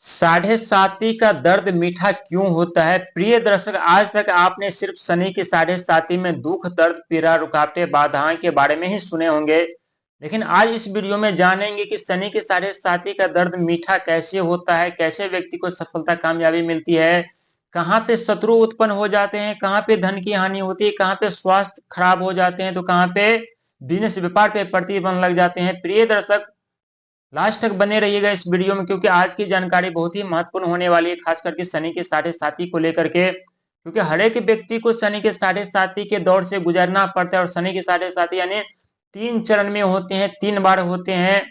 साढ़े साती का दर्द मीठा क्यों होता है? प्रिय दर्शक, आज तक आपने सिर्फ शनि की साढ़े साती में दुख, दर्द, पीड़ा, रुकावटें, बाधाएं के बारे में ही सुने होंगे। लेकिन आज इस वीडियो में जानेंगे कि शनि की साढ़े साती का दर्द मीठा कैसे होता है, कैसे व्यक्ति को सफलता, कामयाबी मिलती है, कहाँ पे शत्रु उत्पन्न हो जाते हैं, कहाँ पे धन की हानि होती है, कहाँ पे स्वास्थ्य खराब हो जाते हैं, तो कहाँ पे बिजनेस व्यापार पे प्रतिबंध लग जाते हैं। प्रिय दर्शक, लास्ट तक बने रहिएगा इस वीडियो में, क्योंकि आज की जानकारी बहुत ही महत्वपूर्ण होने वाली है, खास करके शनि के साढ़े साती को लेकर के। क्योंकि हर एक व्यक्ति को शनि के साढ़े साती के दौर से गुजरना पड़ता है, और शनि के साढ़े साती यानी 3 चरण में होते हैं, 3 बार होते हैं।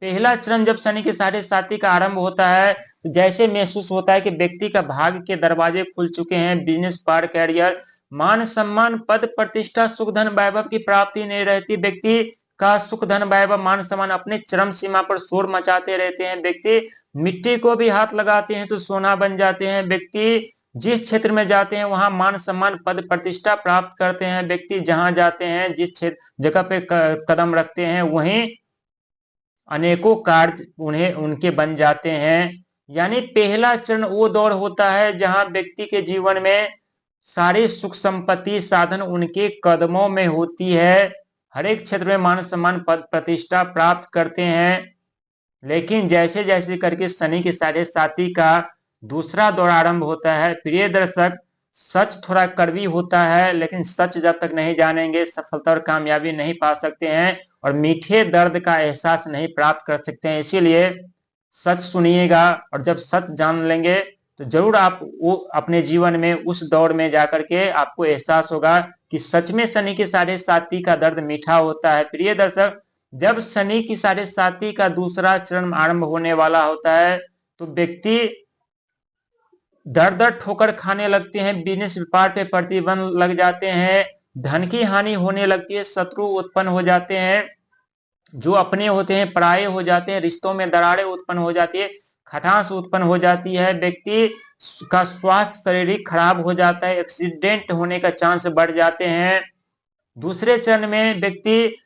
पहला चरण जब शनि के साढ़े साती का आरंभ होता है, तो जैसे महसूस होता है कि व्यक्ति का भाग्य के दरवाजे खुल चुके हैं, बिजनेस, पार, कैरियर, मान सम्मान, पद प्रतिष्ठा, सुख धन वैभव की प्राप्ति नहीं रहती। व्यक्ति का सुख धन वैभव मान सम्मान अपने चरम सीमा पर शोर मचाते रहते हैं। व्यक्ति मिट्टी को भी हाथ लगाते हैं तो सोना बन जाते हैं। व्यक्ति जिस क्षेत्र में जाते हैं वहां मान सम्मान, पद प्रतिष्ठा प्राप्त करते हैं। व्यक्ति जहां जाते हैं, जिस क्षेत्र जगह पे कदम रखते हैं, वहीं अनेकों कार्य उन्हें उनके बन जाते हैं। यानी पहला चरण वो दौर होता है जहां व्यक्ति के जीवन में सारी सुख संपत्ति साधन उनके कदमों में होती है, हर एक क्षेत्र में मान सम्मान, पद प्रतिष्ठा प्राप्त करते हैं। लेकिन जैसे जैसे करके शनि की साढ़े साती का दूसरा दौर आरंभ होता है, प्रिय दर्शक, सच थोड़ा कड़वी होता है, लेकिन सच जब तक नहीं जानेंगे सफलता और कामयाबी नहीं पा सकते हैं, और मीठे दर्द का एहसास नहीं प्राप्त कर सकते हैं। इसीलिए सच सुनिएगा, और जब सच जान लेंगे तो जरूर आप वो अपने जीवन में उस दौर में जाकर के आपको एहसास होगा कि सच में शनि की साढ़े साती का दर्द मीठा होता है। प्रिय दर्शक, जब शनि की साढ़े साती का दूसरा चरण आरंभ होने वाला होता है, तो व्यक्ति दर दर ठोकर खाने लगते हैं, बिजनेस व्यापार पे प्रतिबंध लग जाते हैं, धन की हानि होने लगती है, शत्रु उत्पन्न हो जाते हैं, जो अपने होते हैं पराये हो जाते हैं, रिश्तों में दरारें उत्पन्न हो जाती है, खटास उत्पन्न हो जाती है, व्यक्ति का स्वास्थ्य शारीरिक खराब हो जाता है, एक्सीडेंट होने का चांस बढ़ जाते हैं। दूसरे चरण में व्यक्ति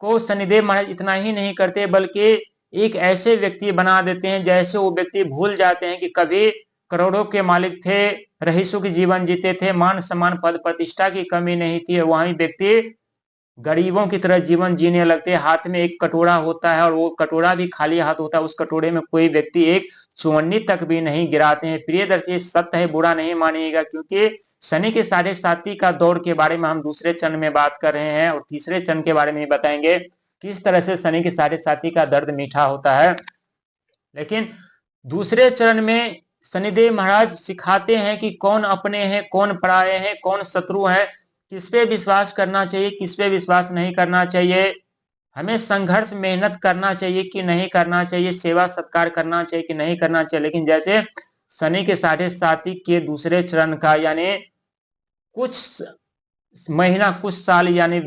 को शनिदेव महाराज इतना ही नहीं करते, बल्कि एक ऐसे व्यक्ति बना देते हैं जैसे वो व्यक्ति भूल जाते हैं कि कभी करोड़ों के मालिक थे, रईसों की जीवन जीते थे, मान सम्मान, पद प्रतिष्ठा की कमी नहीं थी, वहीं व्यक्ति गरीबों की तरह जीवन जीने लगते हैं। हाथ में एक कटोरा होता है, और वो कटोरा भी खाली हाथ होता है, उस कटोरे में कोई व्यक्ति एक चुवन्नी तक भी नहीं गिराते हैं। प्रिय दर्शक, सत्य है, बुरा नहीं मानिएगा, क्योंकि शनि के साढ़े साती का दौर के बारे में हम दूसरे चरण में बात कर रहे हैं, और तीसरे चरण के बारे में बताएंगे किस तरह से शनि के साढ़े साती का दर्द मीठा होता है। लेकिन दूसरे चरण में शनिदेव महाराज सिखाते हैं कि कौन अपने हैं, कौन पराये हैं, कौन शत्रु हैं, किस पे विश्वास करना चाहिए, किस पे विश्वास नहीं करना चाहिए, हमें संघर्ष मेहनत करना चाहिए कि नहीं करना चाहिए, सेवा सत्कार करना चाहिए कि नहीं करना चाहिए। लेकिन जैसे शनि के साढ़े साती के दूसरे चरण का यानी कुछ महीना, कुछ साल यानी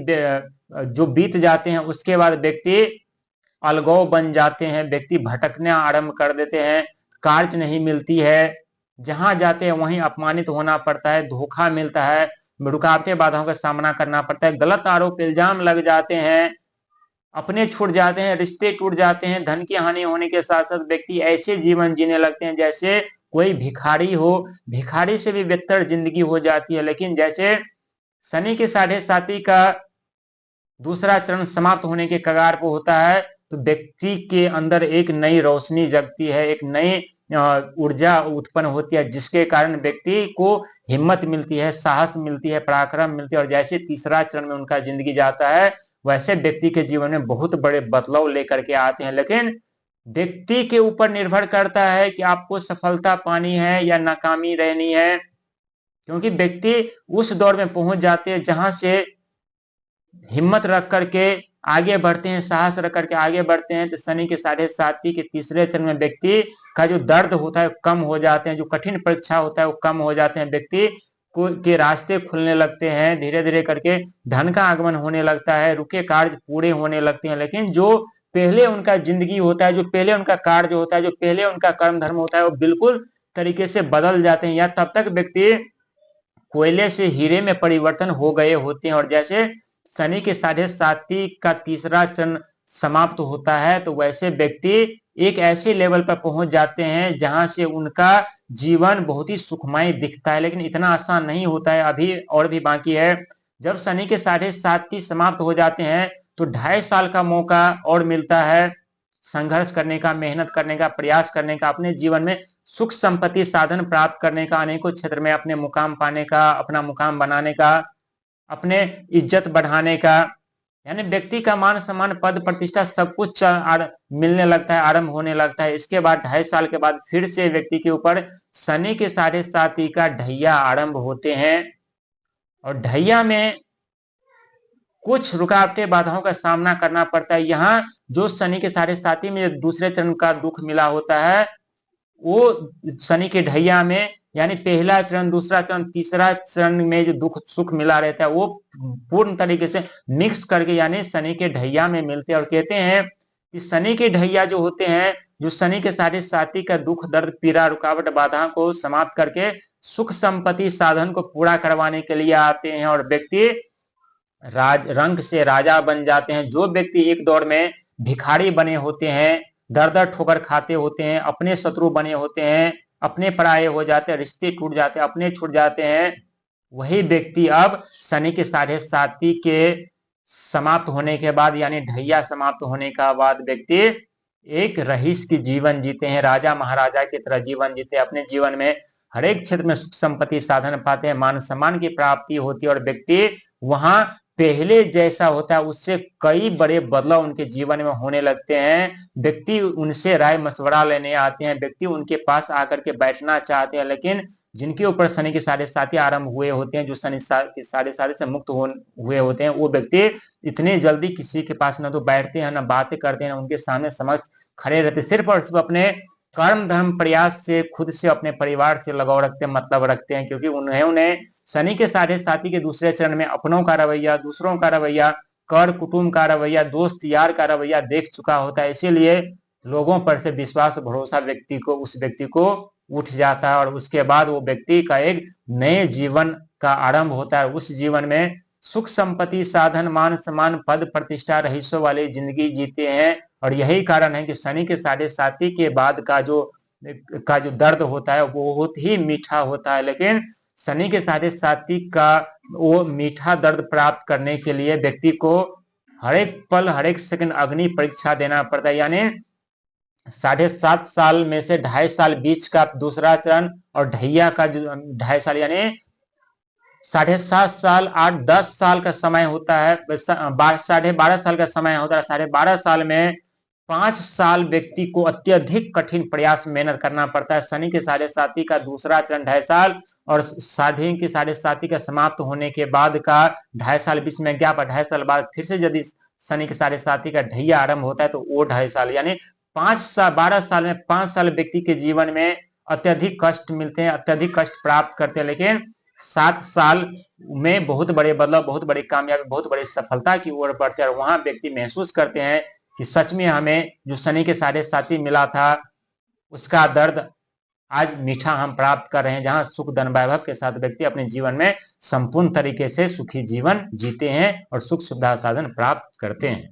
जो बीत जाते हैं, उसके बाद व्यक्ति अलगौ बन जाते हैं, व्यक्ति भटकने आरंभ कर देते हैं, कार्य नहीं मिलती है, जहां जाते हैं वहीं अपमानित होना पड़ता है, धोखा मिलता है, रुकावटें बाधाओं का सामना करना पड़ता है, गलत आरोप इल्जाम लग जाते हैं, अपने छूट जाते हैं, रिश्ते टूट जाते हैं, धन की हानि होने के साथ साथ व्यक्ति ऐसे जीवन जीने लगते हैं जैसे कोई भिखारी हो, भिखारी से भी बेहतर जिंदगी हो जाती है। लेकिन जैसे शनि के साढ़े साती का दूसरा चरण समाप्त होने के कगार पर होता है, तो व्यक्ति के अंदर एक नई रोशनी जगती है, एक नई ऊर्जा उत्पन्न होती है, जिसके कारण व्यक्ति को हिम्मत मिलती है, साहस मिलती है, पराक्रम मिलती है, और जैसे तीसरा चरण में उनका जिंदगी जाता है, वैसे व्यक्ति के जीवन में बहुत बड़े बदलाव लेकर के आते हैं। लेकिन व्यक्ति के ऊपर निर्भर करता है कि आपको सफलता पानी है या नाकामी रहनी है, क्योंकि व्यक्ति उस दौर में पहुंच जाते हैं जहां से हिम्मत रख करके आगे बढ़ते हैं, साहस रख करके आगे बढ़ते हैं। तो शनि के साढ़े साती के तीसरे चरण में व्यक्ति का जो दर्द होता है कम हो जाते हैं, जो कठिन परीक्षा होता है वो कम हो जाते हैं, व्यक्ति को के रास्ते खुलने लगते हैं, धीरे धीरे करके धन का आगमन होने लगता है, रुके कार्य पूरे होने लगते हैं। लेकिन जो पहले उनका जिंदगी होता है, जो पहले उनका कार्य होता है, जो पहले उनका कर्म धर्म होता है, वो बिल्कुल तरीके से बदल जाते हैं, या तब तक व्यक्ति कोयले से हीरे में परिवर्तन हो गए होते हैं। और जैसे शनि के साढ़े साती का तीसरा चरण समाप्त होता है, तो वैसे व्यक्ति एक ऐसे लेवल पर पहुंच जाते हैं जहां से उनका जीवन बहुत ही सुखमय दिखता है। लेकिन इतना आसान नहीं होता है, अभी और भी बाकी है। जब शनि के 7.5 समाप्त हो जाते हैं तो 2.5 साल का मौका और मिलता है संघर्ष करने का, मेहनत करने का, प्रयास करने का, अपने जीवन में सुख संपत्ति साधन प्राप्त करने का, अनेकों क्षेत्र में अपने मुकाम पाने का, अपना मुकाम बनाने का, अपने इज्जत बढ़ाने का, यानी व्यक्ति का मान सम्मान पद प्रतिष्ठा सब कुछ मिलने लगता है, आरंभ होने लगता है। इसके बाद 2.5 साल के बाद फिर से व्यक्ति के ऊपर शनि के 7.5 का ढैया आरंभ होते हैं और ढैया में कुछ रुकावटें बाधाओं का सामना करना पड़ता है। यहाँ जो शनि के 7.5 में दूसरे चरण का दुख मिला होता है वो शनि के ढैया में, यानी पहला चरण, दूसरा चरण, तीसरा चरण में जो दुख सुख मिला रहता है वो पूर्ण तरीके से मिक्स करके यानी शनि के ढैया में मिलते हैं। और कहते हैं कि शनि के ढैया जो होते हैं, जो शनि के 7.5 का दुख दर्द पीड़ा रुकावट बाधा को समाप्त करके सुख संपत्ति साधन को पूरा करवाने के लिए आते हैं और व्यक्ति रंग से राजा बन जाते हैं। जो व्यक्ति एक दौर में भिखारी बने होते हैं, दर दर ठोकर खाते होते हैं, अपने शत्रु बने होते हैं, अपने पराये हो जाते हैं, रिश्ते टूट जाते हैं, अपने छूट जाते हैं, वही व्यक्ति अब शनि के 7.5 के समाप्त होने के बाद यानी ढैया समाप्त होने का बाद व्यक्ति एक रईस की जीवन जीते हैं, राजा महाराजा की तरह जीवन जीते हैं। अपने जीवन में हर एक क्षेत्र में सुख संपत्ति साधन पाते हैं, मान सम्मान की प्राप्ति होती है और व्यक्ति वहां पहले जैसा होता है उससे कई बड़े बदलाव उनके जीवन में होने लगते हैं। व्यक्ति उनसे राय मशवरा लेने आते हैं, व्यक्ति उनके पास आकर के बैठना चाहते हैं। लेकिन जिनके ऊपर शनि के 7.5 आरंभ हुए होते हैं, जो शनि के 7.5 से मुक्त हुए होते हैं, वो व्यक्ति इतने जल्दी किसी के पास न तो बैठते हैं, न बातें करते हैं, उनके सामने समक्ष खड़े रहते, सिर्फ और सिर्फ अपने कर्म धर्म प्रयास से, खुद से, अपने परिवार से लगाव रखते हैं, मतलब रखते हैं। क्योंकि उन्हें शनि के 7.5 के दूसरे चरण में अपनों का रवैया, दूसरों का रवैया, कर कुटुंब का रवैया, दोस्त यार का रवैया देख चुका होता है। इसीलिए लोगों पर से विश्वास भरोसा उस व्यक्ति को उठ जाता है और उसके बाद वो व्यक्ति का एक नए जीवन का आरंभ होता है। उस जीवन में सुख संपत्ति साधन मान सम्मान पद प्रतिष्ठा रईसों वाली जिंदगी जीते हैं। और यही कारण है कि शनि के 7.5 के बाद का जो दर्द होता है वो बहुत ही मीठा होता है। लेकिन शनि के 7.5 का वो मीठा दर्द प्राप्त करने के लिए व्यक्ति को हर एक पल हर एक सेकंड अग्नि परीक्षा देना पड़ता है। यानी 7.5 साल में से 2.5 साल बीच का दूसरा चरण और ढैया का जो 2.5 साल यानी 7.5 साल 8-10 साल का समय होता है, 12.5 साल का समय होता है। 12.5 साल में 5 साल व्यक्ति को अत्यधिक कठिन प्रयास मेहनत करना पड़ता है। शनि के 7.5 का दूसरा चरण 2.5 साल और शनि के 7.5 का समाप्त होने के बाद का 2.5 साल बीच में गैप, 2.5 साल बाद फिर से यदि शनि के 7.5 का ढैया आरंभ होता है तो वो 2.5 साल यानी 12 साल में 5 साल व्यक्ति के जीवन में अत्यधिक कष्ट मिलते हैं, अत्यधिक कष्ट प्राप्त करते हैं। लेकिन 7 साल में बहुत बड़े बदलाव, बहुत बड़ी कामयाबी, बहुत बड़ी सफलता की ओर बढ़ते हैं और वहां व्यक्ति महसूस करते हैं कि सच में हमें जो शनि के 7.5 मिला था उसका दर्द आज मीठा हम प्राप्त कर रहे हैं, जहां सुख धन वैभव के साथ व्यक्ति अपने जीवन में संपूर्ण तरीके से सुखी जीवन जीते हैं और सुख सुविधा साधन प्राप्त करते हैं।